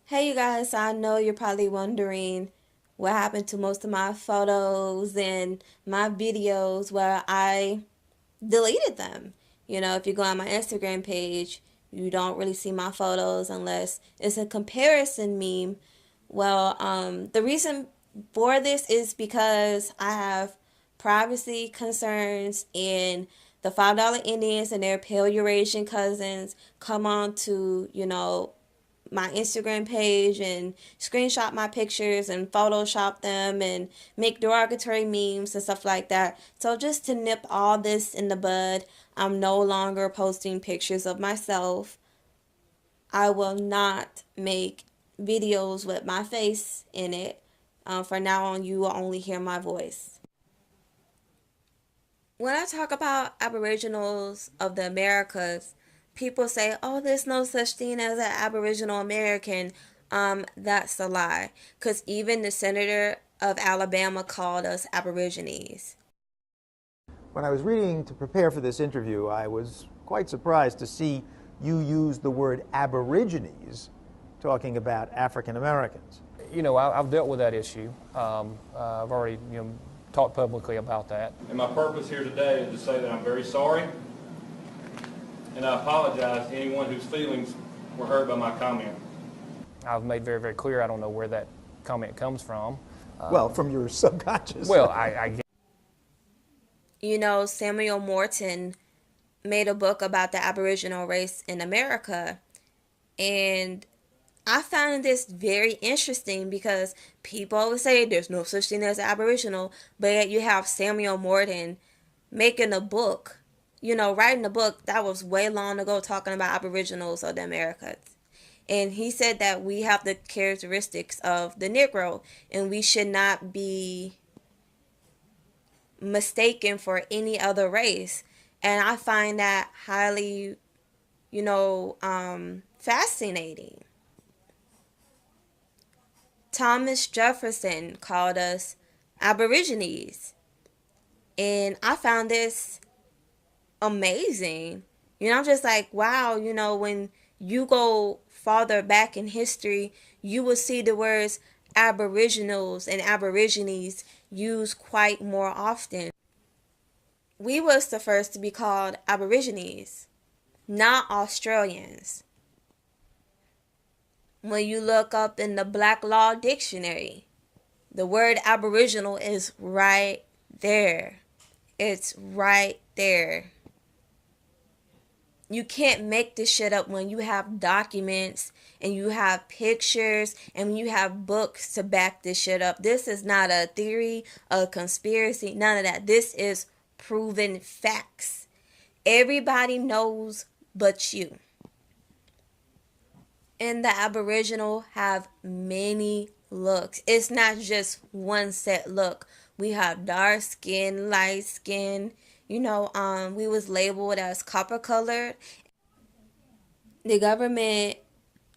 Hey you guys, I know you're probably wondering what happened to most of my photos and my videos. Well, I deleted them. If you go on my Instagram page, you don't really see my photos unless it's a comparison meme. The reason for this is because I have privacy concerns, and the $5 Indians and their pale Eurasian cousins come on to, my Instagram page and screenshot my pictures and Photoshop them and make derogatory memes and stuff like that. So just to nip all this in the bud, I'm no longer posting pictures of myself. I will not make videos with my face in it. For now on, you will only hear my voice. When I talk about Aboriginals of the Americas, people say, oh, there's no such thing as an Aboriginal American. That's a lie. Because even the senator of Alabama called us Aborigines. When I was reading to prepare for this interview, I was quite surprised to see you use the word Aborigines talking about African Americans. I've dealt with that issue. I've already, talked publicly about that. And my purpose here today is to say that I'm very sorry, and I apologize to anyone whose feelings were hurt by my comment. I've made very, very clear I don't know where that comment comes from. Well, from your subconscious. Well, I Samuel Morton made a book about the Aboriginal race in America, and I found this very interesting because people always say there's no such thing as Aboriginal, but yet you have Samuel Morton making a book, writing a book that was way long ago talking about Aboriginals of the Americas. And he said that we have the characteristics of the Negro and we should not be mistaken for any other race. And I find that highly, fascinating. Thomas Jefferson called us Aborigines. And I found this amazing. I'm just like, wow, when you go farther back in history, you will see the words Aboriginals and Aborigines used quite more often. We was the first to be called Aborigines, not Australians. When you look up in the Black Law Dictionary, the word Aboriginal is right there. It's right there. You can't make this shit up when you have documents and you have pictures and you have books to back this shit up. This is not a theory, a conspiracy, none of that. This is proven facts. Everybody knows but you. And the Aboriginal have many looks. It's not just one set look. We have dark skin, light skin. We was labeled as copper colored. The government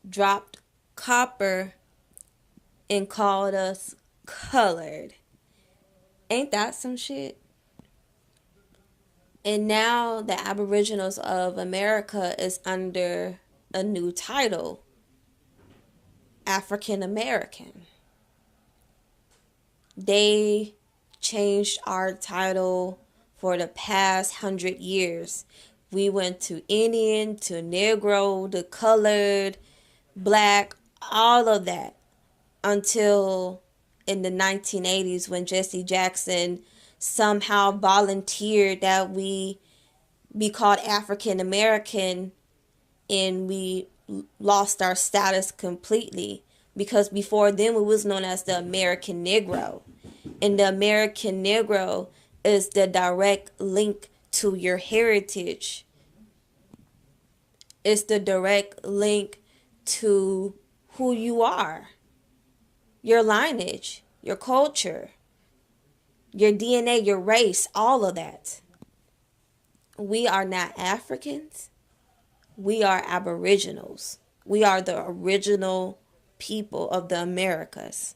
dropped copper and called us colored. Ain't that some shit? And now the Aboriginals of America is under a new title, African American. They changed our title for the past 100 years. We went to Indian, to Negro, to colored, black, all of that until in the 1980s when Jesse Jackson somehow volunteered that we be called African American, and we lost our status completely because before then we was known as the American Negro, and the American Negro is the direct link to your heritage. It's the direct link to who you are, your lineage, your culture, your DNA, your race, all of that. We are not Africans. We are Aboriginals. We are the original people of the Americas.